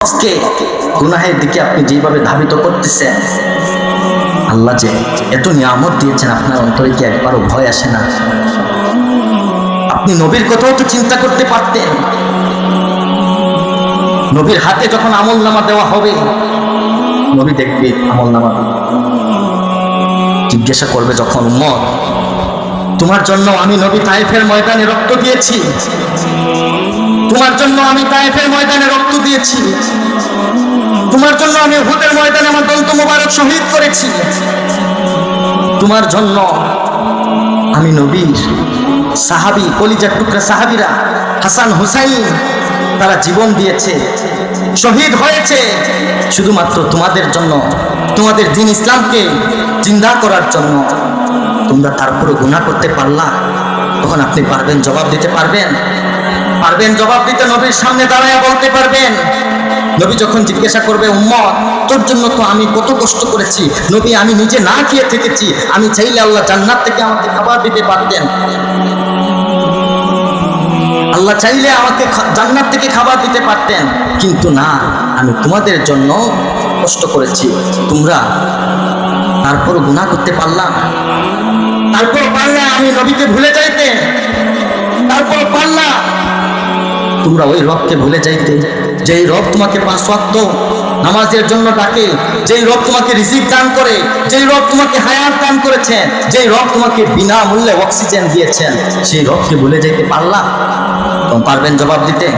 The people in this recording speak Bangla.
আজকে গুনাহের দিকে আপনি যেভাবে ধাবিত করতেছেন, আল্লাহ যে এত নিয়ামত দিয়েছেন, আপনার অন্তরে কি একবারও ভয় আসে না? আপনি নবীর কথাও তো চিন্তা করতে পারতেন। নবীর হাতে যখন আমলনামা দেওয়া হবে, নবী দেখবে আমলনামা, জিজ্ঞাসা করবে যখন, উম্মত তোমার জন্য আমি নবী তায়েফের ময়দানে রক্ত দিয়েছি, তোমার জন্য আমি তায়েফের ময়দানে রক্ত দিয়েছি, তোমার জন্য আমি উহুদের ময়দানে আমার দন্ত মোবারক শহীদ করেছি, তোমার জন্য আমি নবীর সাহাবী, কলিজার টুকরা সাহাবীরা হাসান হুসাইন তারা জীবন দিয়েছে, শহীদ হয়েছে শুধুমাত্র তোমাদের জন্য, তোমাদের দ্বীন ইসলামকে জিন্দা করার জন্য। তোমরা তারপরে গুনাহ করতে পারলা, তখন আপনি পারবেন জবাব দিতে? পারবেন জবাব দিতে? নবীর সামনে দাঁড়ায় বলতে পারবেন? নবী যখন জিজ্ঞাসা করবে, উম্মত তোর জন্য তো আমি কত কষ্ট করেছি নবী, আমি নিজে না খেয়ে থেকেছি, আমি চাইলে আল্লাহ জান্নাত থেকে আমাকে খাবার দিতে পারতেন, আল্লাহ চাইলে আমাকে জান্নাত থেকে খাবার দিতে পারতেন, কিন্তু না, আমি তোমাদের জন্য কষ্ট করেছি, তোমরা তারপর গুনাহ করতে পারলাম, তারপর পারলা আমি নবীকে ভুলে যাইতে, তারপর পারলা তোমরা ওই রবকে ভুলে যাইতে, যেই রব তোমাকে 5 ওয়াক্ত নামাজের জন্য ডাকে, যেই রব তোমাকে রিজিক দান করে, যেই রব তোমাকে হায়াত দান করেছেন, যেই রব তোমাকে বিনামূল্যে অক্সিজেন দিয়েছেন, সেই রবকে ভুলে যাইতে পারলা? তোমরা পারবেন জবাব দিতে?